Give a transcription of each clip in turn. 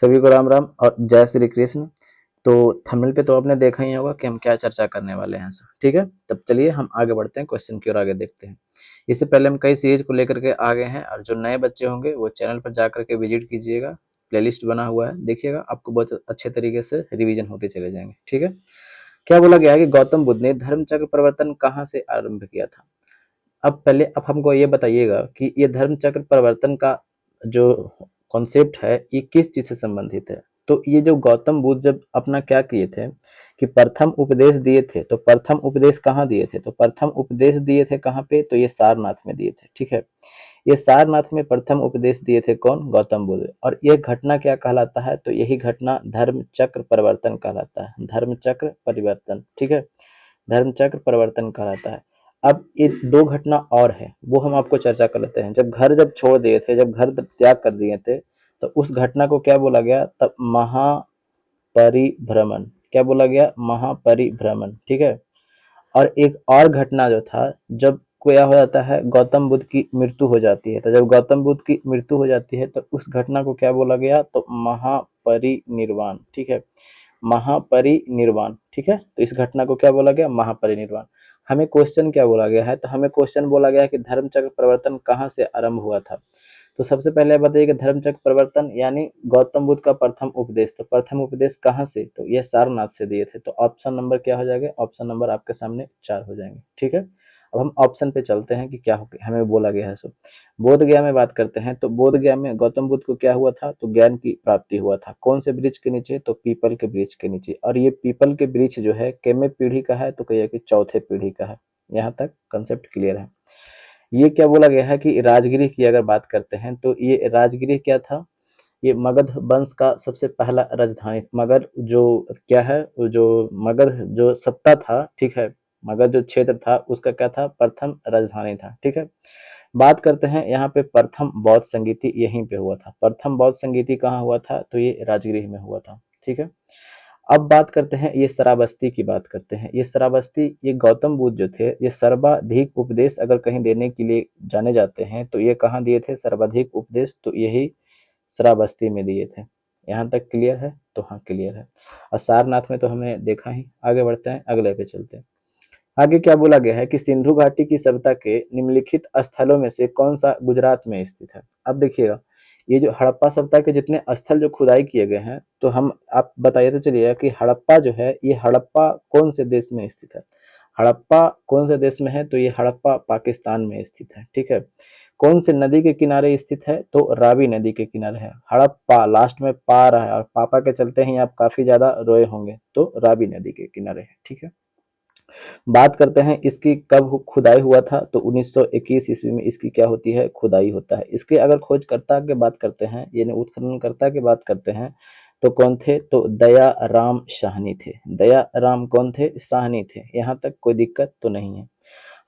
सभी को राम राम और जय श्री कृष्ण। तो थंबनेल पे तो आपने देखा ही होगा कि हम क्या चर्चा करने वाले हैं सर, ठीक है। तब चलिए हम आगे बढ़ते हैं, क्वेश्चन की ओर आगे देखते हैं। इससे पहले हम कई सीरीज को लेकर के आ गए हैं, और जो नए बच्चे होंगे वो चैनल पर जा करके विजिट कीजिएगा। प्लेलिस्ट बना हुआ है, देखिएगा, आपको बहुत अच्छे तरीके से रिवीजन होते चले जाएंगे, ठीक है। क्या बोला गया है कि गौतम बुद्ध ने धर्म चक्र परिवर्तन कहाँ से आरंभ किया था। अब हमको ये बताइएगा कि ये धर्म चक्र परिवर्तन का जो कॉन्सेप्ट है ये किस चीज से संबंधित है। तो ये जो गौतम बुद्ध जब अपना क्या किए थे कि प्रथम उपदेश दिए थे, तो प्रथम उपदेश कहाँ दिए थे, तो प्रथम उपदेश दिए थे कहाँ पे, तो ये सारनाथ में दिए थे, ठीक है। ये सारनाथ में प्रथम उपदेश दिए थे कौन, गौतम बुद्ध। और यह घटना क्या कहलाता है, तो यही घटना धर्म चक्र परिवर्तन कहलाता है, धर्म चक्र परिवर्तन, ठीक है। धर्म चक्र परिवर्तन कहलाता है। अब ये दो घटना और है, वो हम आपको चर्चा कर लेते हैं। जब छोड़ दिए थे, जब घर त्याग कर दिए थे, तो उस घटना को क्या बोला गया, तब महापरिभ्रमण। क्या बोला गया, महापरिभ्रमण, ठीक है। और एक और घटना जो था, जब क्या हो जाता है, गौतम बुद्ध की मृत्यु हो जाती है। तो जब गौतम बुद्ध की मृत्यु हो जाती है तो उस घटना को क्या बोला गया, तो महापरिनिर्वाण, ठीक है। महापरिनिर्वाण, ठीक है। तो इस घटना को क्या बोला गया, महापरिनिर्वाण। हमें क्वेश्चन क्या बोला गया है, तो हमें क्वेश्चन बोला गया है कि धर्म चक्र परिवर्तन कहाँ से आरंभ हुआ था। तो सबसे पहले बताइए कि धर्म चक्र परिवर्तन यानी गौतम बुद्ध का प्रथम उपदेश, तो प्रथम उपदेश कहाँ से, तो ये सारनाथ से दिए थे। तो ऑप्शन नंबर क्या हो जाएगा, ऑप्शन नंबर आपके सामने 4 हो जाएंगे, ठीक है। अब हम ऑप्शन पे चलते हैं कि क्या हमें बोला गया है। सो बोध गया में बात करते हैं, तो बोध गया में गौतम बुद्ध को क्या हुआ था, तो ज्ञान की प्राप्ति हुआ था। कौन से वृक्ष के नीचे, तो पीपल के वृक्ष के नीचे। और ये पीपल के वृक्ष जो है कितने पीढ़ी का है, तो कहिए कि चौथे पीढ़ी का है। यहाँ तक कंसेप्ट क्लियर है। ये क्या बोला गया है कि राजगिरी की अगर बात करते हैं, तो ये राजगिरी क्या था, ये मगध वंश का सबसे पहला राजधानी। मगध जो क्या है, वो जो मगध जो सत्ता था, ठीक है, मगध जो क्षेत्र था उसका क्या था, प्रथम राजधानी था, ठीक है। बात करते हैं यहाँ पे प्रथम बौद्ध संगीति यहीं पे हुआ था। प्रथम बौद्ध संगीति कहाँ हुआ था, तो ये राजगृह में हुआ था, ठीक है। अब बात करते हैं, ये श्रावस्ती की बात करते हैं। ये श्रावस्ती, ये गौतम बुद्ध जो थे, ये सर्वाधिक उपदेश अगर कहीं देने के लिए जाने जाते हैं तो ये कहाँ दिए थे सर्वाधिक उपदेश, तो यही श्रावस्ती में दिए थे। यहाँ तक क्लियर है, तो हाँ क्लियर है। और सारनाथ में तो हमने देखा ही। आगे बढ़ते हैं, अगले पे चलते हैं। आगे क्या बोला गया है कि सिंधु घाटी की सभ्यता के निम्नलिखित स्थलों में से कौन सा गुजरात में स्थित है। अब देखिएगा, ये जो हड़प्पा सभ्यता के जितने स्थल जो खुदाई किए गए हैं, तो हम आप बताइए तो चलिएगा कि हड़प्पा जो है, ये हड़प्पा कौन से देश में स्थित है। हड़प्पा कौन से देश में है, तो ये हड़प्पा पाकिस्तान में स्थित है, ठीक है। कौन से नदी के किनारे स्थित है, तो रावी नदी के किनारे है। हड़प्पा लास्ट में पा रहा है, और पापा के चलते ही आप काफी ज्यादा रोए होंगे, तो रावी नदी के किनारे है, ठीक है। बात करते हैं इसकी कब खुदाई हुआ था, तो 1921 ईस्वी में इसकी क्या होती है, खुदाई होता है। इसके अगर खोजकर्ता की बात करते हैं, यानी उत्खननकर्ता की बात करते हैं, तो कौन थे, तो दया राम साहनी थे। दया राम कौन थे, साहनी थे। यहाँ तक कोई दिक्कत तो नहीं है।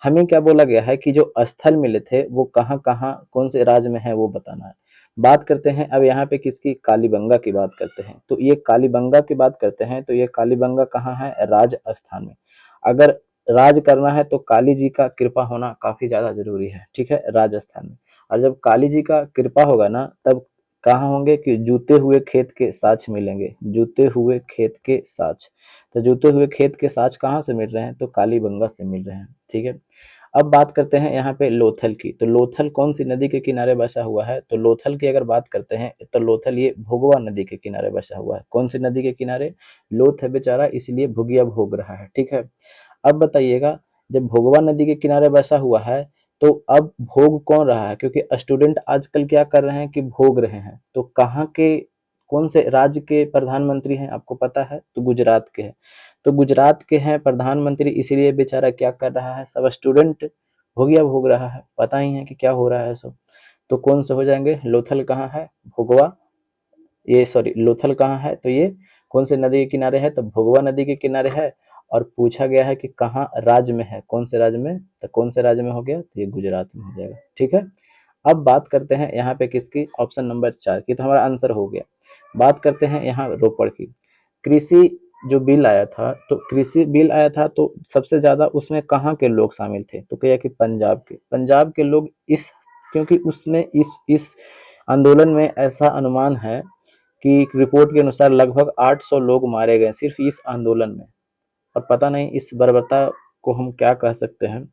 हमें क्या बोला गया है कि जो स्थल मिले थे वो कहाँ कहाँ कौन से राज्य में है वो बताना है। बात करते हैं अब यहाँ पे किसकी, कालीबंगा की बात करते हैं। तो ये कालीबंगा की बात करते हैं, तो ये कालीबंगा कहाँ है, राजस्थान में। अगर राज करना है तो काली जी का कृपा होना काफी ज्यादा जरूरी है, ठीक है, राजस्थान में। और जब काली जी का कृपा होगा ना, तब कहाँ होंगे कि जूते हुए खेत के साक्ष मिलेंगे, जूते हुए खेत के साक्ष। तो जूते हुए खेत के साक्ष कहाँ से मिल रहे हैं, तो कालीबंगा से मिल रहे हैं, ठीक है। अब बात करते हैं यहाँ पे लोथल की। तो लोथल कौन सी नदी के किनारे बसा हुआ है, तो लोथल की अगर बात करते हैं तो लोथल ये भोगवा नदी के किनारे बसा हुआ है। कौन सी नदी के किनारे, लोथ है बेचारा इसलिए भुगिया भोग रहा है, ठीक है। अब बताइएगा, जब भोगवा नदी के किनारे बसा हुआ है, तो अब भोग कौन रहा है, क्योंकि स्टूडेंट आजकल क्या कर रहे हैं कि भोग रहे हैं। तो कहाँ के कौन से राज्य के प्रधानमंत्री हैं, आपको पता है, तो गुजरात के हैं। तो गुजरात के हैं प्रधानमंत्री, इसीलिए बेचारा क्या कर रहा है, सब स्टूडेंट भोगिया भोग रहा है। पता ही है कि क्या हो रहा है सब। तो कौन से हो जाएंगे, लोथल कहाँ है, भोगवा, ये सॉरी लोथल कहाँ है, तो ये कौन से नदी के किनारे है, तो भोगवा नदी के किनारे है। और पूछा गया है कि कहाँ राज्य में है, कौन से राज्य में, तो कौन से राज्य में हो गया, तो ये गुजरात में हो जाएगा, ठीक है। अब बात करते हैं यहाँ पे किसकी, ऑप्शन नंबर 4 की, तो हमारा आंसर हो गया। बात करते हैं यहाँ रोपड़ की। कृषि जो बिल आया था, तो कृषि बिल आया था, तो सबसे ज्यादा उसमें कहाँ के लोग शामिल थे, तो क्या कि पंजाब के लोग इस, क्योंकि उसमें इस आंदोलन में ऐसा अनुमान है कि एक रिपोर्ट के अनुसार लगभग 800 लोग मारे गए सिर्फ इस आंदोलन में। और पता नहीं इस बर्बरता को हम क्या कह सकते हैं।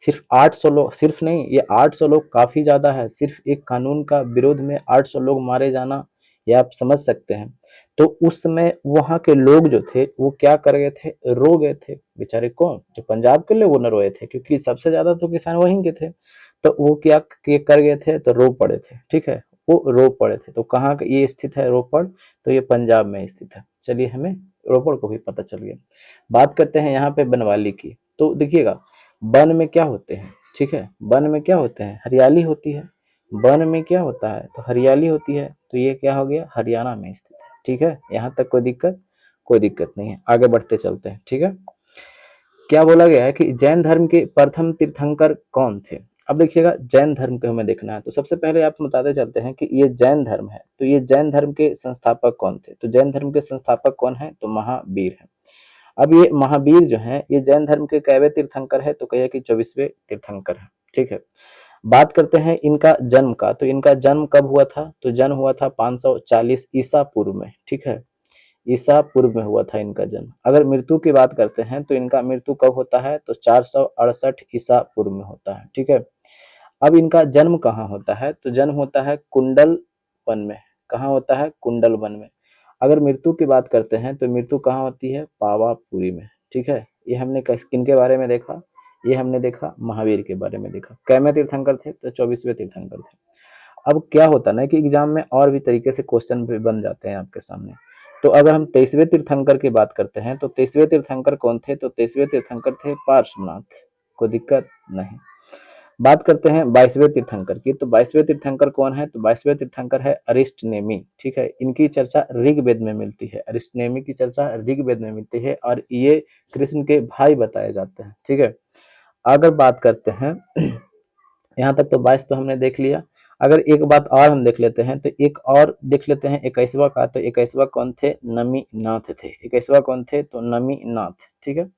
सिर्फ 800 लोग, सिर्फ नहीं, ये 800 लोग काफी ज्यादा है। सिर्फ एक कानून का विरोध में 800 लोग मारे जाना, ये आप समझ सकते हैं। तो उस समय वहां के लोग जो थे वो क्या कर गए थे, रो गए थे बेचारे। कौन? जो पंजाब के लोग वो न रोए थे, क्योंकि सबसे ज्यादा तो किसान वहीं के थे। तो वो क्या कर गए थे, तो रो पड़े थे। ठीक है, वो रो पड़े थे। तो कहाँ ये स्थित है रोपड़? तो ये पंजाब में स्थित है। चलिए, हमें रोपड़ को भी पता चल गया। बात करते हैं यहाँ पे बनवाली की। तो देखिएगा, वन में क्या होते हैं, ठीक है, वन में क्या होते हैं, हरियाली होती है। वन में क्या होता है, तो हरियाली होती है। तो ये क्या हो गया, हरियाणा में स्थित है। ठीक है, यहाँ तक कोई दिक्कत? कोई दिक्कत नहीं है, आगे बढ़ते चलते हैं। ठीक है, क्या बोला गया है कि जैन धर्म के प्रथम तीर्थंकर कौन थे? अब देखिएगा, जैन धर्म को हमें देखना है। तो सबसे पहले आपको बताते चलते हैं कि ये जैन धर्म है, तो ये जैन धर्म के संस्थापक कौन थे? तो जैन धर्म के संस्थापक कौन है? तो महावीर है। अब ये महावीर जो है, ये जैन धर्म के कैवे तीर्थंकर है? तो कहिए कि 24वें तीर्थंकर है। ठीक है, बात करते हैं इनका जन्म का। तो इनका जन्म कब हुआ था? तो जन्म हुआ था 540 ईसा पूर्व में। ठीक है, ईसा पूर्व में हुआ था इनका जन्म। अगर मृत्यु की बात करते हैं तो इनका मृत्यु कब होता है? तो 468 ईसा पूर्व में होता है। ठीक है, अब इनका जन्म कहाँ होता है? तो जन्म होता है कुंडल वन में। कहाँ होता है? कुंडल वन में। अगर मृत्यु की बात करते हैं तो मृत्यु कहाँ होती है? पावापुरी में। ठीक है, ये हमने किनके बारे में देखा? ये हमने देखा महावीर के बारे में देखा। कैमे तीर्थंकर थे? तो 24वें तीर्थंकर थे। अब क्या होता है ना कि एग्जाम में और भी तरीके से क्वेश्चन भी बन जाते हैं आपके सामने। तो अगर हम 23वें तीर्थंकर की बात करते हैं तो 23वें तीर्थंकर कौन थे? तो 23वें तीर्थंकर थे पार्श्वनाथ। कोई दिक्कत नहीं। बात करते हैं 22वें तीर्थंकर की। तो 22वें तीर्थंकर कौन है? तो 22वें तीर्थंकर है अरिष्टनेमी। ठीक है, इनकी चर्चा ऋग्वेद में मिलती है। अरिष्टनेमी की चर्चा ऋग्वेद में मिलती है और ये कृष्ण के भाई बताए जाते हैं। ठीक है, अगर बात करते हैं यहाँ तक तो 22 तो हमने देख लिया। अगर एक बात और हम देख लेते हैं तो एक और देख लेते हैं 21वां का। तो 21वां कौन थे? नमी नाथ थे। 21वां कौन थे? तो नमी नाथ। ठीक है,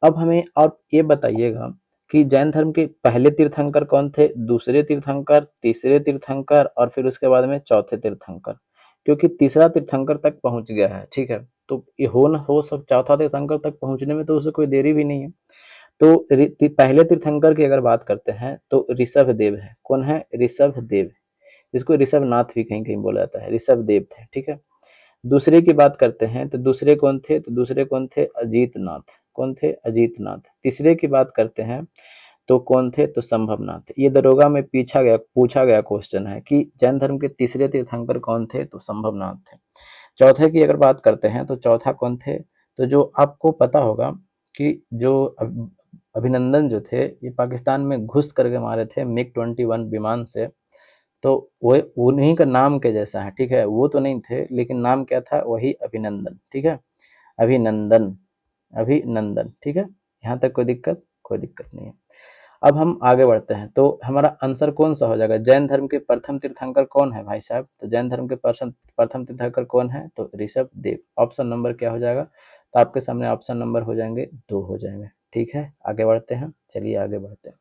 अब हमें और ये बताइएगा कि जैन धर्म के पहले तीर्थंकर कौन थे, दूसरे तीर्थंकर, तीसरे तीर्थंकर और फिर उसके बाद में चौथे तीर्थंकर? क्योंकि तीसरा तीर्थंकर तक पहुंच गया है। ठीक है, तो ये हो न हो सब चौथा तीर्थंकर तक पहुंचने में तो उसे कोई देरी भी नहीं है। तो पहले तीर्थंकर की अगर बात करते हैं तो ऋषभ देव है। कौन है? ऋषभ देव, जिसको ऋषभ नाथ भी कहीं कहीं बोला जाता है। ऋषभ देव थे। ठीक है, दूसरे की बात करते हैं तो दूसरे कौन थे? तो दूसरे कौन थे? अजीत नाथ। कौन थे? अजीत नाथ। तीसरे की बात करते हैं तो कौन थे? तो संभवनाथ। ये दरोगा में पूछा गया क्वेश्चन है कि जैन धर्म के तीसरे तीर्थंकर कौन थे? तो संभवनाथ थे। चौथे की अगर बात करते हैं तो चौथा कौन थे? तो जो आपको पता होगा कि जो अभिनंदन जो थे, ये पाकिस्तान में घुस करके मारे थे मिग-21 विमान से। तो वो उन्हीं का नाम के जैसा है। ठीक है, वो तो नहीं थे लेकिन नाम क्या था? वही अभिनंदन। ठीक है, अभिनंदन, अभिनंदन। ठीक है, यहाँ तक कोई दिक्कत? कोई दिक्कत नहीं है। अब हम आगे बढ़ते हैं। तो हमारा आंसर कौन सा हो जाएगा? जैन धर्म के प्रथम तीर्थंकर कौन है भाई साहब? तो जैन धर्म के प्रथम तीर्थंकर कौन है? तो ऋषभ देव। ऑप्शन नंबर क्या हो जाएगा? तो आपके सामने ऑप्शन नंबर हो जाएंगे 2 हो जाएंगे। ठीक है, आगे बढ़ते हैं। चलिए आगे बढ़ते हैं।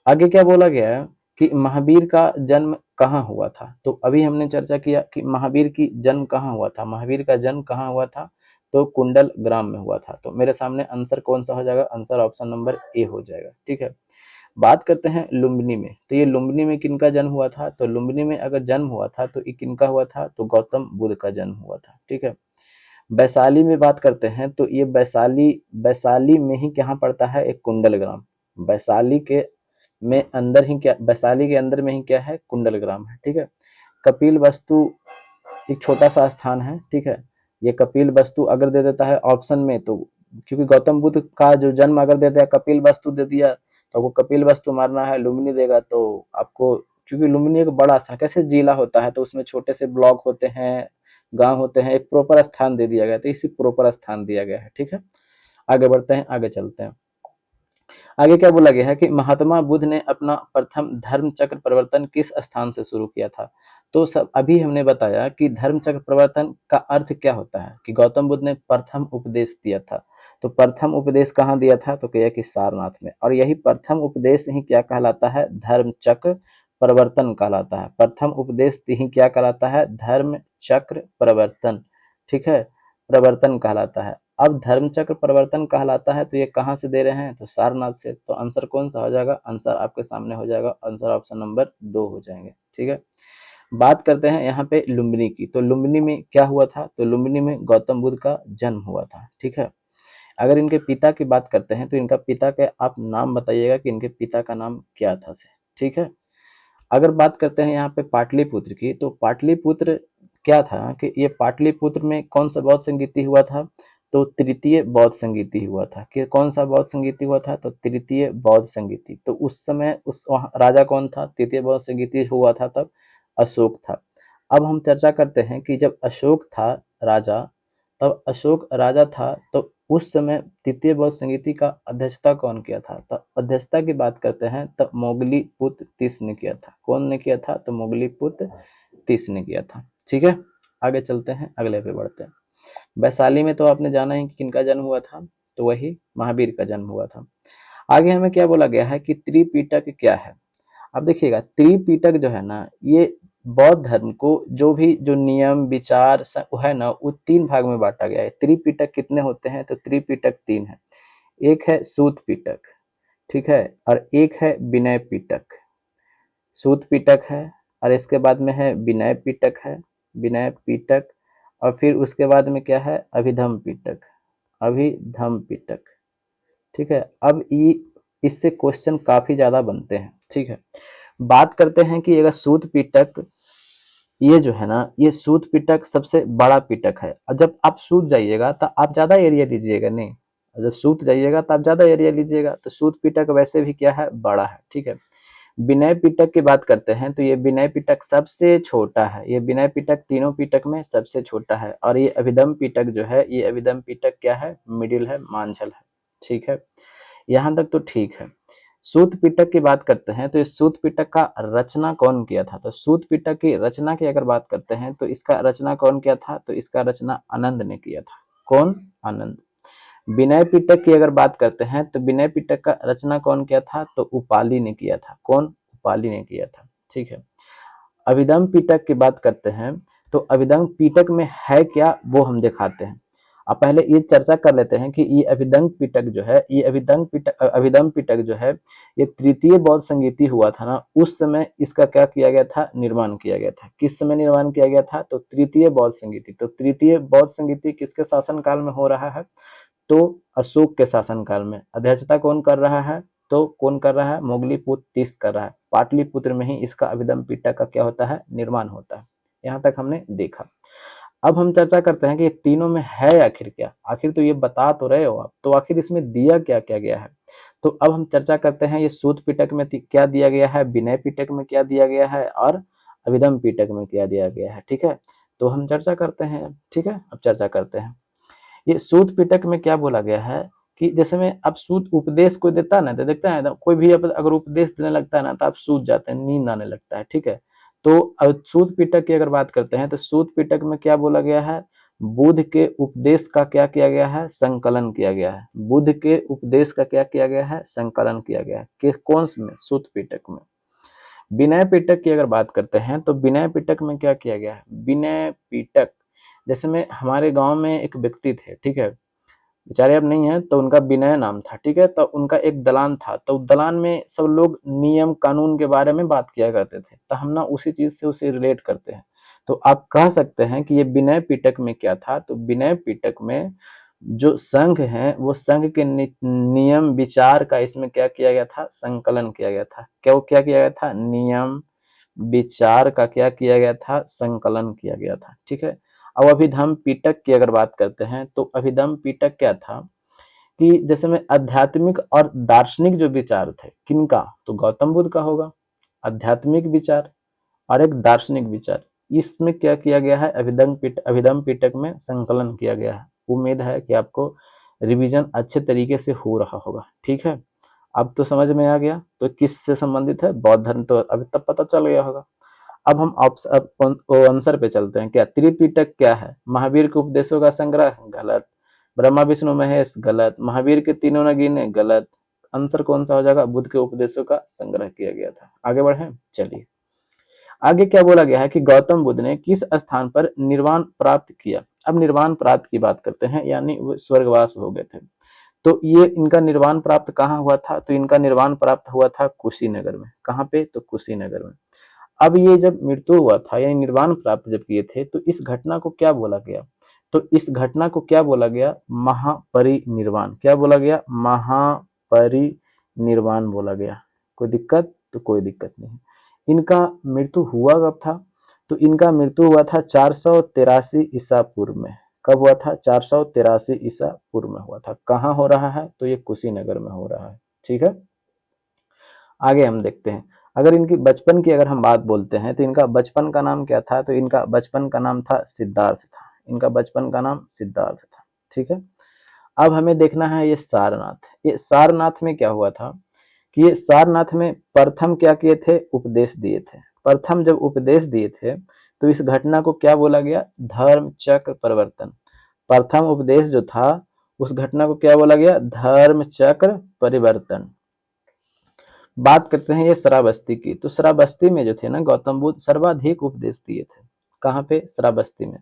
आगे क्या बोला गया है कि महावीर का जन्म कहाँ हुआ था? तो अभी हमने चर्चा किया कि महावीर की जन्म कहाँ हुआ था। महावीर का जन्म कहाँ हुआ था? तो कुंडल ग्राम में हुआ था। तो मेरे सामने आंसर कौन सा हो जाएगा? आंसर ऑप्शन नंबर ए हो जाएगा। ठीक है, बात करते हैं लुम्बिनी में। तो ये लुम्बिनी में किनका जन्म हुआ था? तो लुम्बिनी में अगर जन्म हुआ था तो ये किनका हुआ था? तो गौतम बुद्ध का जन्म हुआ था। ठीक है, वैशाली में बात करते हैं तो ये वैशाली वैशाली में ही कहाँ पड़ता है? एक कुंडल ग्राम। वैशाली के में अंदर ही क्या, वैशाली के अंदर में ही क्या है? कुंडल ग्राम है। ठीक है, कपिल वस्तु एक छोटा सा स्थान है। ठीक है, ये कपिल वस्तु अगर दे देता है ऑप्शन में तो, क्योंकि गौतम बुद्ध का जो जन्म अगर दे दिया कपिल वस्तु दे दिया तो आपको कपिल वस्तु मारना है, लुम्बिनी देगा तो आपको, क्योंकि लुम्बिनी एक बड़ा स्थान, कैसे जिला होता है तो उसमें छोटे से ब्लॉक होते हैं, गांव होते हैं, एक प्रॉपर स्थान दे दिया गया, तो इसी प्रॉपर स्थान दिया गया है। ठीक है, आगे बढ़ते हैं, आगे चलते हैं। आगे क्या बोला गया है कि महात्मा बुद्ध ने अपना प्रथम धर्म चक्र परिवर्तन किस स्थान से शुरू किया था? तो सब अभी हमने बताया कि धर्म चक्र परिवर्तन का अर्थ क्या होता है कि गौतम बुद्ध ने प्रथम उपदेश दिया था। तो प्रथम उपदेश कहाँ दिया था? तो कहिए कि सारनाथ में। और यही प्रथम उपदेश ही क्या कहलाता है? धर्म चक्र परिवर्तन कहलाता है। प्रथम उपदेश ही क्या कहलाता है? धर्म चक्र प्रवर्तन, ठीक है, प्रवर्तन कहलाता है। अब धर्म चक्र प्रवर्तन कहलाता है तो ये कहाँ से दे रहे हैं, तो सारनाथ से। तो आंसर कौन सा हो जाएगा, आंसर आपके सामने हो जाएगा, आंसर ऑप्शन नंबर 2 हो जाएंगे, ठीक है। बात करते हैं यहाँ पे लुम्बिनी की। तो लुम्बिनी में क्या हुआ था, तो लुम्बिनी में गौतम बुद्ध का जन्म हुआ था, ठीक है। अगर इनके पिता की बात करते हैं तो इनका पिता के आप नाम बताइएगा कि इनके पिता का नाम क्या था से, ठीक है। अगर बात करते हैं यहाँ पे पाटलिपुत्र की, तो पाटलिपुत्र क्या था कि ये पाटलिपुत्र में कौन सा बौद्ध संगीति हुआ था, तो तृतीय बौद्ध संगीति हुआ था। कि कौन सा बौद्ध संगीति हुआ था, तो तृतीय बौद्ध संगीति। तो उस समय उस वहाँ राजा कौन था, तृतीय बौद्ध संगीति हुआ था तब अशोक था। अब हम चर्चा करते हैं कि जब अशोक था राजा, तब अशोक राजा था तो उस समय तृतीय बौद्ध संगीति का अध्यक्षता कौन किया था, तो अध्यक्षता की बात करते हैं तब मोगली पुत्र तीस ने किया था। कौन ने किया था, तो मोगली पुत्र तीस ने किया था, ठीक है। आगे चलते हैं, अगले पे बढ़ते हैं। वैशाली में तो आपने जाना है कि किनका जन्म हुआ था, तो वही महावीर का जन्म हुआ था। आगे हमें क्या बोला गया है कि त्रिपिटक क्या है। अब देखिएगा, त्रिपिटक जो है ना, ये बौद्ध धर्म को जो नियम विचार वो है ना, वो 3 भाग में बांटा गया है। त्रिपिटक कितने होते हैं, तो त्रिपिटक 3 है। एक है सूत पिटक, ठीक है, और एक है विनय पिटक। सूत पिटक है, और इसके बाद में है विनय पिटक है, विनय पिटक, और फिर उसके बाद में क्या है, अभिधम पिटक, अभिधम पिटक, ठीक है। अब ये इससे क्वेश्चन काफी ज्यादा बनते हैं, ठीक है। बात करते हैं कि अगर सूत पिटक, ये जो है ना, ये सूत पिटक सबसे बड़ा पिटक है। और जब आप सूत जाइएगा तो आप ज्यादा एरिया लीजिएगा, नहीं, जब सूत जाइएगा तो आप ज्यादा एरिया लीजिएगा। तो सूत पिटक वैसे भी क्या है, बड़ा है, ठीक है। विनय पिटक की बात करते हैं तो ये विनय पिटक सबसे छोटा है। ये विनय पिटक तीनों पिटक में सबसे छोटा है। और ये अभिधम पिटक जो है, ये अभिधम पिटक क्या है, मिडिल है, मांझल है, ठीक है। यहाँ तक तो ठीक है। सूत पिटक की बात करते हैं तो इस सूत पिटक का रचना कौन किया था, तो सूत पिटक की रचना की अगर बात करते हैं तो इसका रचना कौन किया था, तो इसका रचना आनंद ने किया था। कौन, आनंद। विनय पिटक की अगर बात करते हैं तो विनय पिटक का रचना कौन किया था, तो उपाली ने किया था। कौन, उपाली ने किया था, ठीक है। अभिधम पिटक की बात करते हैं तो अभिधम पिटक में है क्या, वो हम दिखाते हैं। अब पहले ये चर्चा कर लेते हैं कि ये अभिधम पिटक जो है, ये अभिधम पिटक जो है, ये तृतीय बौद्ध संगीति हुआ था ना, उस समय इसका क्या किया गया था, निर्माण किया गया था। किस समय निर्माण किया गया था, तो तृतीय बौद्ध संगीति। तो तृतीय बौद्ध संगीति किसके शासन काल में हो रहा है, तो अशोक के शासनकाल में। अध्यक्षता कौन कर रहा है, तो कौन कर रहा है, मोगलीपुत्र तीस कर रहा है। पाटलिपुत्र में ही इसका अभिधम पिटक का क्या होता है, निर्माण होता है। यहाँ तक हमने देखा। अब हम चर्चा करते हैं कि तीनों में है आखिर क्या। आखिर तो ये बता तो रहे हो आप, तो आखिर इसमें दिया क्या क्या गया है। तो अब हम चर्चा करते हैं ये सूत पिटक में क्या दिया गया है, विनय पिटक में क्या दिया गया है, और अभिधम पिटक में क्या दिया गया है, ठीक है। तो हम चर्चा करते हैं, ठीक है। अब चर्चा करते हैं, ये सूत पिटक में क्या बोला गया है कि जैसे में अब सूत उपदेश कोई देता है ना, तो देखता है ना, कोई भी अगर उपदेश देने लगता है ना तो आप सूत जाते हैं, नींद आने लगता है, ठीक है। तो अब सूत पिटक की अगर बात करते हैं तो सूत पिटक में क्या बोला गया है, बुद्ध के उपदेश का क्या किया गया है, संकलन किया गया है। बुद्ध के उपदेश का क्या किया गया है, संकलन किया गया है। किस कौन में, सूत पिटक में। विनय पिटक की अगर बात करते हैं तो विनय पिटक में क्या किया गया है, विनय पिटक, जैसे में हमारे गांव में एक व्यक्ति थे, ठीक है, बेचारे अब नहीं है, तो उनका विनय नाम था, ठीक है। तो उनका एक दलान था, तो दलान में सब लोग नियम कानून के बारे में बात किया करते थे। तो हम ना उसी चीज से उसे रिलेट करते हैं। तो आप कह सकते हैं कि ये विनय पिटक में क्या था, तो विनय पिटक में जो संघ है, वो संघ के नियम विचार का इसमें क्या किया गया था, संकलन किया गया था। क्या किया गया था, नियम विचार का क्या किया गया था, संकलन किया गया था, ठीक है। अब अभिधम पिटक की अगर बात करते हैं तो अभिधम पिटक क्या था कि जैसे में आध्यात्मिक और दार्शनिक जो विचार थे, किनका, तो गौतम बुद्ध का होगा। आध्यात्मिक विचार और एक दार्शनिक विचार, इसमें क्या किया गया है, अभिधम पिटक में संकलन किया गया है। उम्मीद है कि आपको रिवीजन अच्छे तरीके से हो रहा होगा, ठीक है। अब तो समझ में आ गया, तो किससे संबंधित है, बौद्ध धर्म, तो अभी तब पता चल गया होगा। अब हम आंसर पे चलते हैं। क्या त्रिपिटक क्या है, महावीर के उपदेशों का संग्रह, गलत। ब्रह्मा विष्णु महेश, गलत। महावीर के तीनों न गिने, गलत। आंसर कौन सा हो जाएगा, बुद्ध के उपदेशों का संग्रह किया गया था। आगे बढ़े, चलिए आगे क्या बोला गया है कि गौतम बुद्ध ने किस स्थान पर निर्वाण प्राप्त किया। अब निर्वाण प्राप्त की बात करते हैं, यानी वो स्वर्गवास हो गए थे। तो ये इनका निर्वाण प्राप्त कहाँ हुआ था, तो इनका निर्वाण प्राप्त हुआ था कुशीनगर में। कहाँ पे, तो कुशीनगर में। अब ये जब मृत्यु हुआ था यानी निर्वाण प्राप्त जब किए थे, तो इस घटना को क्या बोला गया, तो इस घटना को क्या बोला गया, महापरिनिर्वाण। क्या बोला गया, महापरिनिर्वाण बोला गया। कोई दिक्कत, तो कोई दिक्कत नहीं। इनका मृत्यु हुआ कब था, तो इनका मृत्यु हुआ था 483 ईसा पूर्व में। कब हुआ था, 483 ईसा पूर्व में हुआ था। कहाँ हो रहा है, तो ये कुशीनगर में हो रहा है। ठीक है, आगे हम देखते हैं। अगर इनकी बचपन की अगर हम बात बोलते हैं, तो इनका बचपन का नाम क्या था, तो इनका बचपन का नाम था सिद्धार्थ था। इनका बचपन का नाम सिद्धार्थ था। ठीक है, अब हमें देखना है ये सारनाथ। ये सारनाथ में क्या हुआ था कि ये सारनाथ में प्रथम क्या किए थे, उपदेश दिए थे। प्रथम जब उपदेश दिए थे, तो इस घटना को क्या बोला गया, धर्म चक्र परिवर्तन। प्रथम उपदेश जो था, उस घटना को क्या बोला गया, धर्म चक्र परिवर्तन। बात करते हैं ये श्रावस्ती की। तो श्रावस्ती में जो थे ना, गौतम बुद्ध सर्वाधिक उपदेश दिए थे। कहाँ पे, श्रावस्ती में।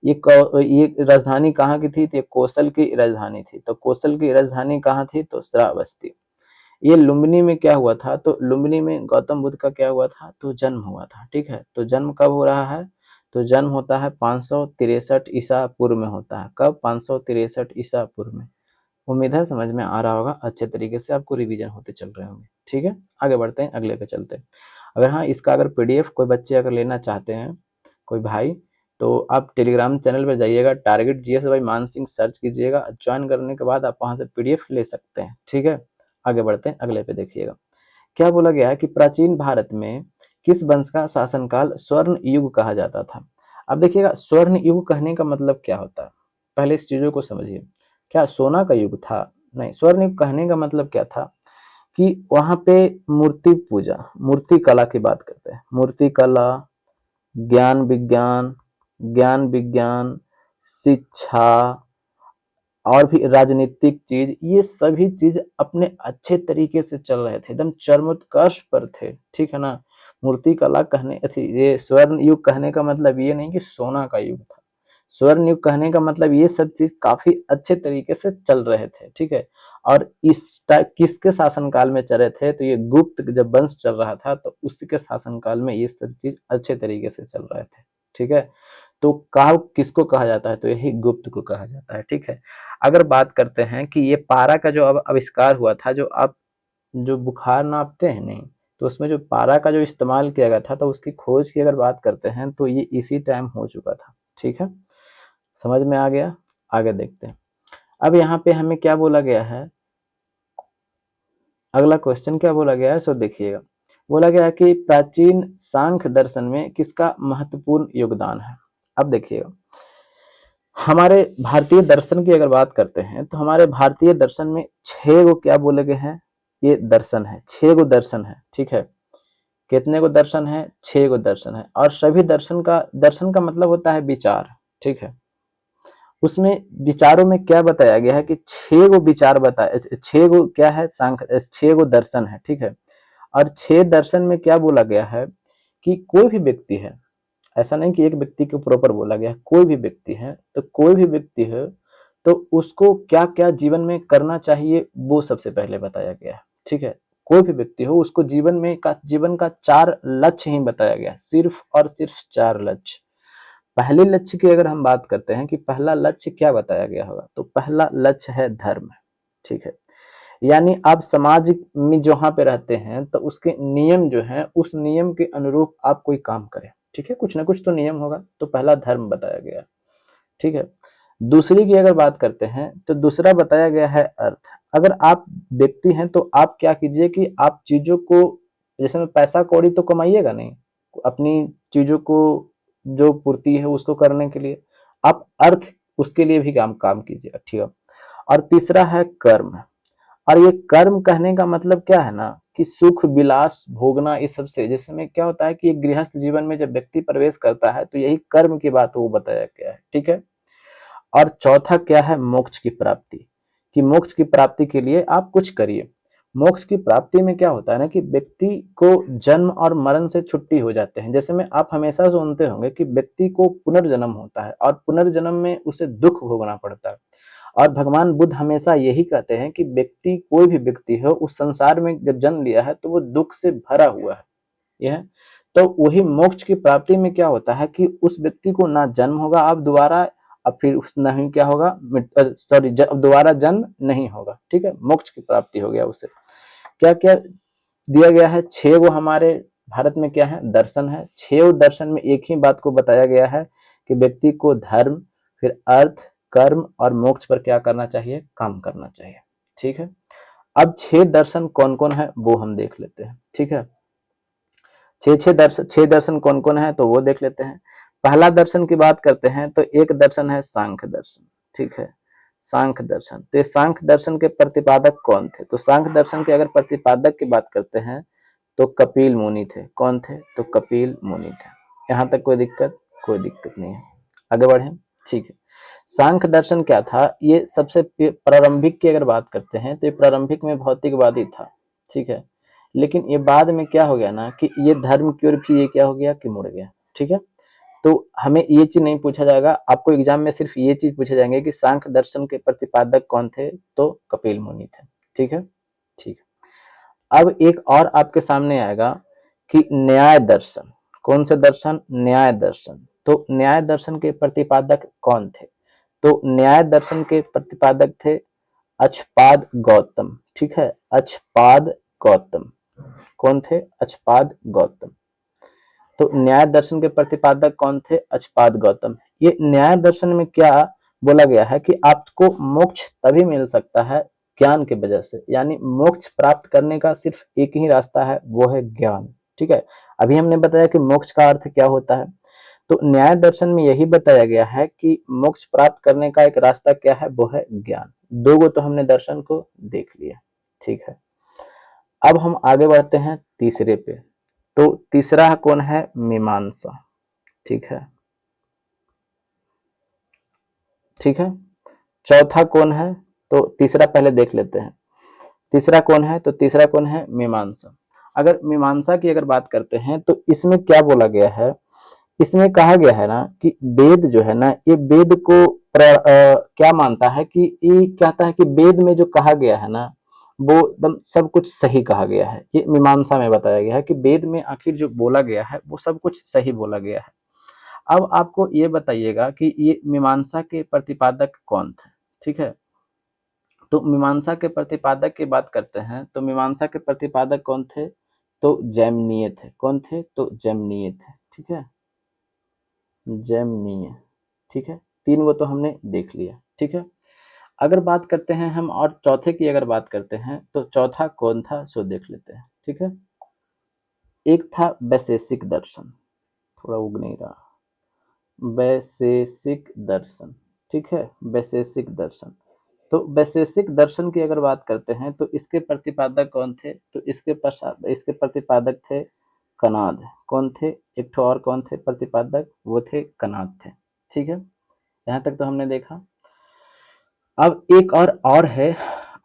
ये राजधानी कहाँ की थी, तो ये कौशल की राजधानी थी। तो कौशल की राजधानी कहाँ थी, तो श्रावस्ती। ये लुम्बिनी में क्या हुआ था, तो लुम्बिनी में गौतम बुद्ध का क्या हुआ था, तो जन्म हुआ था। ठीक है, तो जन्म कब हो रहा है, तो जन्म होता है 563 ईसा पूर्व में होता है। कब, 563 ईसा पूर्व में। उम्मीद है समझ में आ रहा होगा, अच्छे तरीके से आपको रिवीजन होते चल रहे होंगे। ठीक है, आगे बढ़ते हैं, अगले पे चलते हैं। अगर हाँ, इसका अगर पीडीएफ कोई बच्चे अगर लेना चाहते हैं, कोई भाई, तो आप टेलीग्राम चैनल पर जाइएगा, टारगेट जीएस बाई मान सिंह सर्च कीजिएगा। ज्वाइन करने के बाद आप वहां से पीडीएफ ले सकते हैं। ठीक है, आगे बढ़ते हैं, अगले पे देखिएगा। क्या बोला गया है कि प्राचीन भारत में किस वंश का शासनकाल स्वर्ण युग कहा जाता था। अब देखिएगा, स्वर्ण युग कहने का मतलब क्या होता है, पहले इस चीजों को समझिए। क्या सोना का युग था, नहीं। स्वर्ण युग कहने का मतलब क्या था कि वहां पे मूर्ति पूजा, मूर्ति कला की बात करते हैं। मूर्ति कला, ज्ञान विज्ञान, ज्ञान विज्ञान, शिक्षा, और भी राजनीतिक चीज, ये सभी चीज अपने अच्छे तरीके से चल रहे थे, एकदम चरमोत्कर्ष पर थे। ठीक है ना। मूर्ति कला कहने ये स्वर्ण युग कहने का मतलब ये नहीं कि सोना का युग था। स्वर्ण युग कहने का मतलब ये सब चीज काफी अच्छे तरीके से चल रहे थे। ठीक है, और इस टाइप किसके शासनकाल में चल रहे थे, तो ये गुप्त जब वंश चल रहा था, तो उसी के शासनकाल में ये सब चीज अच्छे तरीके से चल रहे थे। ठीक है, तो काल किसको कहा जाता है, तो यही गुप्त को कहा जाता है। ठीक है, अगर बात करते हैं कि ये पारा का जो अब आविष्कार हुआ था, जो आप जो बुखार नापते हैं नहीं, तो उसमें जो पारा का जो इस्तेमाल किया गया था, तो उसकी खोज की अगर बात करते हैं, तो ये इसी टाइम हो चुका था। ठीक है, समझ में आ गया, आगे देखते हैं। अब यहाँ पे हमें क्या बोला गया है, अगला क्वेश्चन क्या बोला गया है, सो देखिएगा। बोला गया है कि प्राचीन सांख्य दर्शन में किसका महत्वपूर्ण योगदान है। अब देखिएगा, हमारे भारतीय दर्शन की अगर बात करते हैं, तो हमारे भारतीय दर्शन में 6 गो क्या बोले गए हैं, ये दर्शन है, 6 गो दर्शन है। ठीक है, कितने गो दर्शन है, 6 गो दर्शन है। और सभी दर्शन का मतलब होता है विचार। ठीक है, उसमें विचारों में क्या बताया गया है कि 6 गो विचार बताए, 6 गो क्या है, सांख्य 6 गो दर्शन है। ठीक है, और 6 दर्शन में क्या बोला गया है कि कोई भी व्यक्ति है, ऐसा नहीं कि एक व्यक्ति के प्रॉपर बोला गया है, कोई भी व्यक्ति है, तो कोई भी व्यक्ति है, तो उसको क्या क्या जीवन में करना चाहिए, वो सबसे पहले बताया गया है। ठीक है, कोई भी व्यक्ति हो, उसको जीवन का 4 लक्ष्य ही बताया गया है, सिर्फ और सिर्फ 4 लक्ष्य। पहले लक्ष्य की अगर हम बात करते हैं कि पहला लक्ष्य क्या बताया गया होगा, तो पहला लक्ष्य है धर्म। ठीक है, यानी आप समाज में जहाँ पे रहते हैं, तो उसके नियम जो है, उस नियम के अनुरूप आप कोई काम करें। ठीक है, कुछ ना कुछ तो नियम होगा, तो पहला धर्म बताया गया। ठीक है, दूसरी की अगर बात करते हैं, तो दूसरा बताया गया है अर्थ। अगर आप व्यक्ति हैं, तो आप क्या कीजिए कि आप चीजों को, जैसे में पैसा कौड़ी तो कमाइएगा नहीं, अपनी चीजों को जो पूर्ति है उसको करने के लिए आप अर्थ, उसके लिए भी काम कीजिए। ठीक है, और तीसरा है कर्म। और ये कर्म कहने का मतलब क्या है ना, कि सुख विलास भोगना, इस सब से जैसे में क्या होता है कि एक गृहस्थ जीवन में जब व्यक्ति प्रवेश करता है, तो यही कर्म की बात वो बताया गया है। ठीक है, और चौथा क्या है, मोक्ष की प्राप्ति, कि मोक्ष की प्राप्ति के लिए आप कुछ करिए। मोक्ष की प्राप्ति में क्या होता है ना कि व्यक्ति को जन्म और मरण से छुट्टी हो जाते हैं। जैसे में आप हमेशा सुनते होंगे कि व्यक्ति को पुनर्जन्म होता है और पुनर्जन्म में उसे दुख भोगना पड़ता है। और भगवान बुद्ध हमेशा यही कहते हैं कि व्यक्ति, कोई भी व्यक्ति हो, उस संसार में जब जन्म लिया है तो वो दुख से भरा हुआ है। यह तो वही मोक्ष की प्राप्ति में क्या होता है कि उस व्यक्ति को ना जन्म होगा अब दोबारा, अब फिर उस नहीं क्या होगा, सॉरी, दोबारा जन्म नहीं होगा। ठीक है, मोक्ष की प्राप्ति हो गया उसे। क्या क्या दिया गया है? 6 गो हमारे भारत में क्या है? दर्शन है। 6 दर्शन में एक ही बात को बताया गया है कि व्यक्ति को धर्म, फिर अर्थ, कर्म और मोक्ष पर क्या करना चाहिए? काम करना चाहिए। ठीक है, अब 6 दर्शन कौन कौन है वो हम देख लेते हैं। ठीक है, 6 दर्शन कौन कौन है तो वो देख लेते हैं। पहला दर्शन की बात करते हैं तो एक दर्शन है सांख्य दर्शन। ठीक है, सांख्य दर्शन। तो ये सांख्य दर्शन के प्रतिपादक कौन थे? तो सांख्य दर्शन के अगर प्रतिपादक की बात करते हैं तो कपिल मुनि थे। कौन थे? तो कपिल मुनि थे। यहाँ तक कोई दिक्कत? कोई दिक्कत नहीं है, आगे बढ़े। ठीक है, सांख्य दर्शन क्या था? ये सबसे प्रारंभिक की अगर बात करते हैं तो ये प्रारंभिक में भौतिकवादी था। ठीक है, लेकिन ये बाद में क्या हो गया ना कि ये धर्म की ओर भी ये क्या हो गया कि मुड़ गया। ठीक है, तो हमें ये चीज नहीं पूछा जाएगा, आपको एग्जाम में सिर्फ ये चीज पूछे जाएंगे कि सांख्य दर्शन के प्रतिपादक कौन थे? तो कपिल मुनि थे। ठीक है, ठीक है। अब एक और आपके सामने आएगा कि न्याय दर्शन। कौन से दर्शन? न्याय दर्शन। तो न्याय दर्शन के प्रतिपादक कौन थे? तो न्याय दर्शन के प्रतिपादक थे अक्षपाद गौतम। ठीक है, अक्षपाद गौतम। कौन थे? अक्षपाद गौतम। तो न्याय दर्शन के प्रतिपादक कौन थे? अक्षपाद गौतम। ये न्याय दर्शन में क्या बोला गया है कि आपको मोक्ष तभी मिल सकता है ज्ञान की वजह से, यानी मोक्ष प्राप्त करने का सिर्फ एक ही रास्ता है, वो है ज्ञान। ठीक है, अभी हमने बताया कि मोक्ष का अर्थ क्या होता है, तो न्याय दर्शन में यही बताया गया है कि मोक्ष प्राप्त करने का एक रास्ता क्या है, वो है ज्ञान। 2 गो तो हमने दर्शन को देख लिया। ठीक है, अब हम आगे बढ़ते हैं तीसरे पे। तो तीसरा कौन है? मीमांसा। ठीक है, ठीक है। चौथा कौन है? तो तीसरा पहले देख लेते हैं। तीसरा कौन है? तो तीसरा कौन है? मीमांसा। अगर मीमांसा की अगर बात करते हैं तो इसमें क्या बोला गया है? इसमें कहा गया है ना कि वेद जो है ना, ये वेद को क्या मानता है कि ये कहता है कि वेद में जो कहा गया है ना वो एकदम सब कुछ सही कहा गया है। ये मीमांसा में बताया गया है कि वेद में आखिर जो बोला गया है वो सब कुछ सही बोला गया है। अब आपको ये बताइएगा कि ये मीमांसा के प्रतिपादक कौन थे? ठीक है, तो मीमांसा के प्रतिपादक की बात करते हैं तो मीमांसा के प्रतिपादक कौन थे? तो जैमिनीय थे। कौन थे? तो जैमिनीय थे। ठीक है, जैमिनीय। ठीक है, 3 गो तो हमने देख लिया। ठीक है, अगर बात करते हैं हम और चौथे की अगर बात करते हैं तो चौथा कौन था सो देख लेते हैं। ठीक है, एक था वैशेषिक दर्शन। थोड़ा उग नहीं रहा, वैशेषिक दर्शन। ठीक है, वैशेषिक दर्शन। तो वैशेषिक दर्शन की अगर बात करते हैं तो इसके प्रतिपादक कौन थे? तो इसके प्रतिपादक थे कणाद। कौन थे? एक ठो और कौन थे प्रतिपादक? वो थे कणाद थे। ठीक है, यहाँ तक तो हमने देखा। अब एक और है,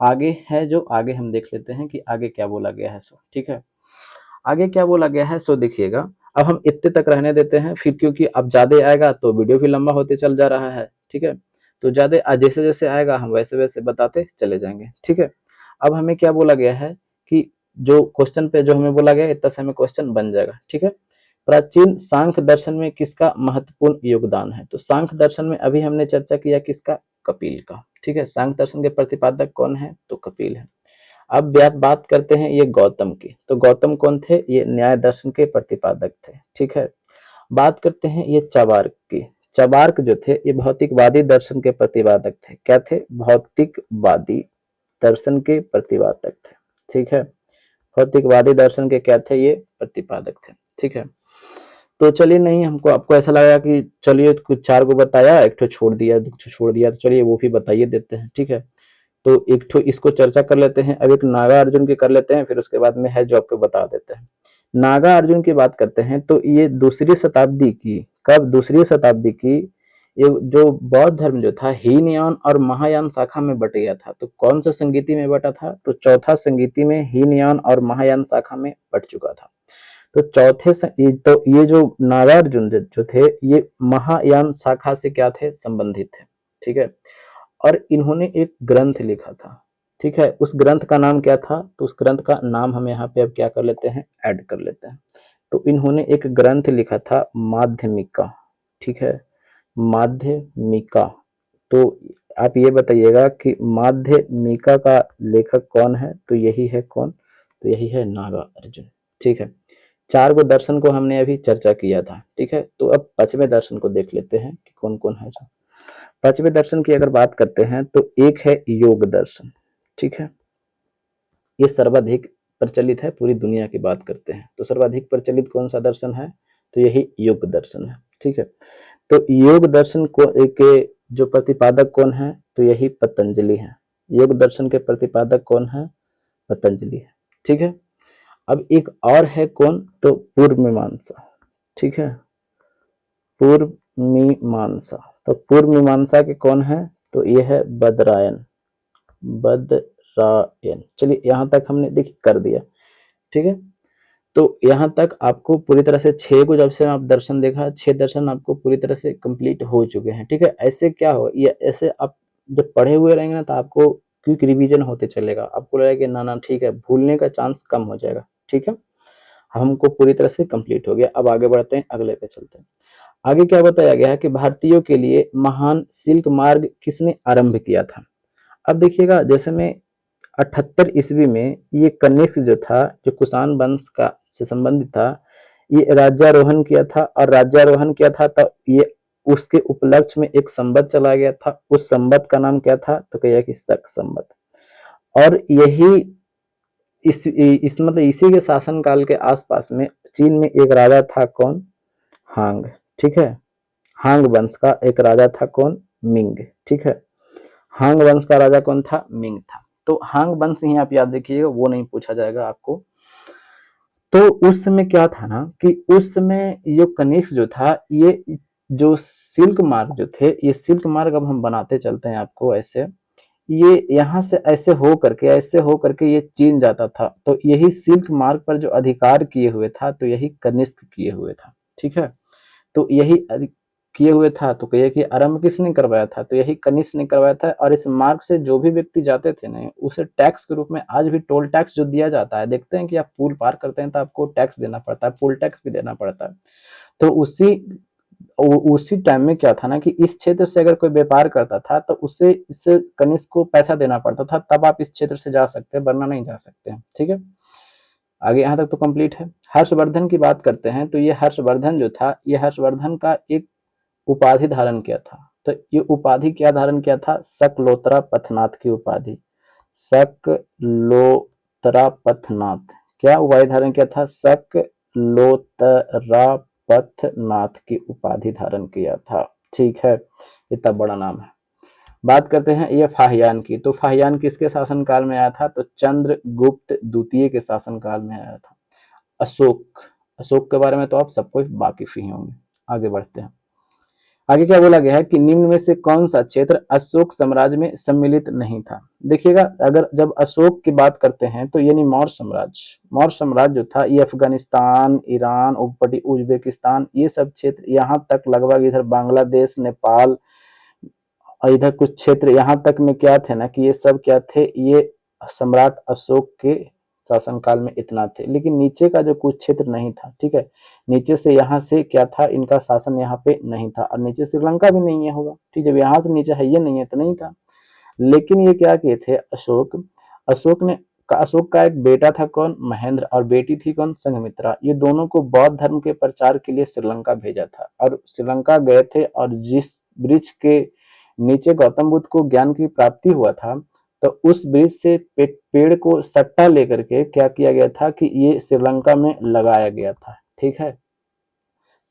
आगे है, जो आगे हम देख लेते हैं कि आगे क्या बोला गया है सो। ठीक है, आगे क्या बोला गया है सो देखिएगा। अब हम इतने तक रहने देते हैं फिर, क्योंकि अब ज्यादा आएगा तो वीडियो भी लंबा होते चल जा रहा है। ठीक है, तो ज्यादा जैसे जैसे आएगा हम वैसे वैसे बताते चले जाएंगे। ठीक है, अब हमें क्या बोला गया है कि जो क्वेश्चन पे जो हमें बोला गया है इतना से हमें क्वेश्चन बन जाएगा। ठीक है, प्राचीन सांख्य दर्शन में किसका महत्वपूर्ण योगदान है? तो सांख्य दर्शन में अभी हमने चर्चा किया किसका? कपिल का। ठीक है, सांख्य दर्शन के प्रतिपादक कौन है? तो कपिल है। अब बात करते हैं ये गौतम की। तो गौतम कौन थे? ये न्याय दर्शन के प्रतिपादक थे। ठीक है, बात करते हैं ये चबार्क की। चबार्क जो थे ये भौतिकवादी दर्शन के प्रतिपादक थे। क्या थे? भौतिकवादी दर्शन के प्रतिपादक थे। ठीक है, भौतिकवादी दर्शन के क्या थे? ये प्रतिपादक थे। ठीक है, तो चलिए, नहीं हमको आपको ऐसा लगा कि चलिए कुछ 4 को बताया, एक ठो छोड़ दिया, 2 ठो छोड़ दिया, तो चलिए वो भी बताइए देते हैं। ठीक है, तो एक ठो इसको चर्चा कर लेते हैं। अब एक नागा अर्जुन की कर लेते हैं, फिर उसके बाद में है जो आपको बता देते हैं। नागा अर्जुन की बात करते हैं तो ये दूसरी शताब्दी की, कब? दूसरी शताब्दी की ये जो बौद्ध धर्म जो था हीनयान और महायान शाखा में बट गया था। तो कौन सा संगीति में बटा था? तो चौथा संगीति में हीनयान और महायान शाखा में बट चुका था। तो ये जो नागार्जुन जो थे ये महायान शाखा से क्या थे? संबंधित थे। ठीक है। और इन्होंने एक ग्रंथ लिखा था। ठीक है। उस ग्रंथ का नाम क्या था? तो उस ग्रंथ का नाम हम यहाँ पे अब क्या कर लेते हैं? ऐड कर लेते हैं। तो इन्होंने एक ग्रंथ लिखा था माध्यमिका। ठीक है। माध्यमिका। तो आप ये बताइएगा कि माध्यमिका का लेखक कौन है? तो यही है कौन? तो यही है नागार्जुन। ठीक है। 4 गो दर्शन को हमने अभी चर्चा किया था। ठीक है। तो अब 5वें दर्शन को देख लेते हैं कि कौन कौन है। 5वें दर्शन की अगर बात करते हैं तो एक है योग दर्शन। ठीक है। ये सर्वाधिक प्रचलित है, पूरी दुनिया की बात करते हैं तो सर्वाधिक प्रचलित कौन सा दर्शन है? तो यही योग दर्शन है। ठीक है। तो योग दर्शन को के जो प्रतिपादक कौन है? तो यही पतंजलि है। योग दर्शन के प्रतिपादक कौन है? पतंजलि है। ठीक है। अब एक और है कौन? तो पूर्व मीमांसा। ठीक है। पूर्व मीमांसा। तो पूर्व मीमांसा के कौन है? तो ये है बदरायन। बदरायन। चलिए यहाँ तक हमने देखिए कर दिया। ठीक है। तो यहाँ तक आपको पूरी तरह से 6 को जब से आप दर्शन देखा, 6 दर्शन आपको पूरी तरह से कंप्लीट हो चुके हैं। ठीक है। ऐसे क्या हो, ये ऐसे आप जब पढ़े हुए रहेंगे ना तो आपको क्विक रिवीजन होते चलेगा। आपको लगेगा कि ना ना ठीक है, भूलने का चांस कम हो जाएगा। ठीक है। हमको पूरी तरह से कंप्लीट हो गया। अब आगे बढ़ते हैं, अगले पे चलते हैं। आगे क्या बताया गया है कि भारतीयों के लिए महान सिल्क मार्ग किसने आरंभ किया था? अब देखिएगा, जैसे में 78 ईस्वी में ये कनिष्क जो था, जो कुषाण वंश का से संबंधित था, ये राज्यारोहण किया था। और राज्यारोहण किया था तो ये उसके उपलक्ष्य में एक संवत चला गया था। उस संवत का नाम क्या था? तो कहिए कि शक संवत। और यही इस मतलब इसी के शासन काल के आसपास में चीन में एक राजा था कौन? हांग। ठीक है। हांग वंश का एक राजा था कौन? मिंग। ठीक है। हांग वंश का राजा कौन था? मिंग था। तो हांग वंश ही आप याद रखिएगा, वो नहीं पूछा जाएगा आपको। तो उस समय क्या था ना कि उस समय ये कनिष्क जो था, ये जो सिल्क मार्ग जो थे, ये सिल्क मार्ग अब हम बनाते चलते हैं आपको ऐसे, ये यहाँ से ऐसे हो करके ये चीन जाता था। तो यही सिल्क मार्ग पर जो अधिकार किए हुए था तो यही कनिष्क किए हुए था। ठीक है। तो यही किए हुए था। तो कहिए कि आरंभ किसने करवाया था? तो यही कनिष्क ने करवाया था। और इस मार्ग से जो भी व्यक्ति जाते थे ना, उसे टैक्स के रूप में, आज भी टोल टैक्स जो दिया जाता है, देखते हैं कि आप पुल पार करते हैं तो आपको टैक्स देना पड़ता है, पुल टैक्स भी देना पड़ता है। तो उसी टाइम में क्या था ना कि इस क्षेत्र से अगर कोई व्यापार करता था तो उसे इससे कनिष्क को पैसा देना पड़ता था, तब आप इस क्षेत्र से जा सकते हैं, वरना नहीं जा सकते हैं। ठीक है। आगे यहाँ तक तो कंप्लीट है। हर्षवर्धन की बात करते हैं तो ये हर्षवर्धन जो था, ये हर्षवर्धन का एक उपाधि धारण किया था। तो ये उपाधि क्या धारण किया था? सकलोतरा पथनाथ की उपाधि। सकलोतरा पथनाथ। क्या उपाधि धारण किया था? सकलोतरा पथनाथ की उपाधि धारण किया था। ठीक है। इतना बड़ा नाम है। बात करते हैं ये फाहियान की। तो फाहियान किसके शासन काल में आया था? तो चंद्रगुप्त द्वितीय के शासन काल में आया था। अशोक। अशोक के बारे में तो आप सबको वाकिफ ही होंगे। आगे बढ़ते हैं। आगे क्या बोला गया है कि निम्न में से कौन सा क्षेत्र अशोक साम्राज्य में सम्मिलित नहीं था? देखिएगा, अगर जब अशोक की बात करते हैं तो यानी मौर्य साम्राज्य जो था, ये अफगानिस्तान, ईरान, उज्बेकिस्तान, ये सब क्षेत्र, यहाँ तक लगभग इधर बांग्लादेश, नेपाल, और इधर कुछ क्षेत्र यहाँ तक में क्या थे ना कि ये सब क्या थे, ये सम्राट अशोक के शासनकाल में इतना थे। लेकिन नीचे का जो कुछ क्षेत्र नहीं था। ठीक है। नीचे से यहाँ से क्या था, इनका शासन यहाँ पे नहीं था। और नीचे श्रीलंका भी नहीं है होगा। ठीक है। जब यहाँ से नीचे है ये नहीं है तो नहीं था। लेकिन ये क्या किए थे अशोक? अशोक का एक बेटा था कौन? महेंद्र। और बेटी थी कौन? संघमित्रा। ये दोनों को बौद्ध धर्म के प्रचार के लिए श्रीलंका भेजा था। और श्रीलंका गए थे, और जिस वृक्ष के नीचे गौतम बुद्ध को ज्ञान की प्राप्ति हुआ था, तो उस वृक्ष से पेड़ को सट्टा लेकर के क्या किया गया था कि ये श्रीलंका में लगाया गया था। ठीक है।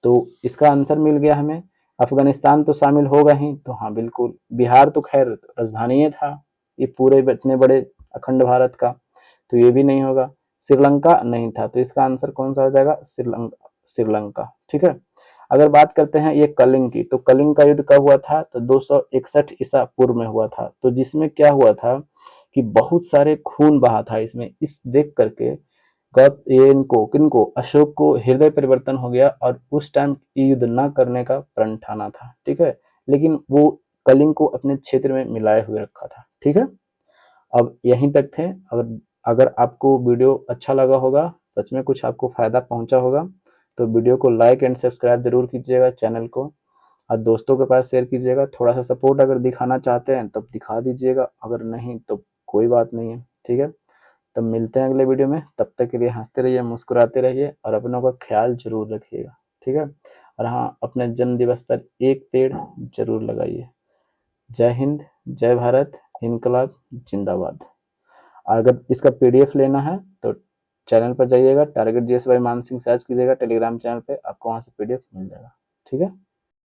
तो इसका आंसर मिल गया हमें। अफगानिस्तान तो शामिल होगा ही, तो हाँ बिल्कुल। बिहार तो खैर राजधानी है था ये पूरे इतने बड़े अखंड भारत का, तो ये भी नहीं होगा। श्रीलंका नहीं था, तो इसका आंसर कौन सा हो जाएगा? श्रीलंका। ठीक है। अगर बात करते हैं ये कलिंग की, तो कलिंग का युद्ध कब हुआ था? तो 261 ईसा पूर्व में हुआ था। तो जिसमें क्या हुआ था कि बहुत सारे खून बहा था इसमें। इस देख करके गौत ये इनको किनको अशोक को हृदय परिवर्तन हो गया और उस टाइम युद्ध ना करने का प्रण ठाना था। ठीक है, लेकिन वो कलिंग को अपने क्षेत्र में मिलाए हुए रखा था। ठीक है, अब यहीं तक थे। अगर अगर आपको वीडियो अच्छा लगा होगा, सच में कुछ आपको फायदा पहुंचा होगा, तो वीडियो को लाइक एंड सब्सक्राइब जरूर कीजिएगा चैनल को, और दोस्तों के पास शेयर कीजिएगा। थोड़ा सा सपोर्ट अगर दिखाना चाहते हैं तब दिखा दीजिएगा, अगर नहीं तो कोई बात नहीं है। ठीक है, तब मिलते हैं अगले वीडियो में। तब तक के लिए हंसते रहिए, मुस्कुराते रहिए और अपनों का ख्याल जरूर रखिएगा। ठीक है, और हाँ, अपने जन्म दिवस पर एक पेड़ जरूर लगाइए। जय हिंद, जय भारत, इनकलाब जिंदाबाद। अगर इसका पीडीएफ लेना है तो चैनल पर जाइएगा, टारगेट जीएस बाय मान सिंह सर्च कीजिएगा, टेलीग्राम चैनल पे आपको वहां से पीडीएफ मिल जाएगा। ठीक है।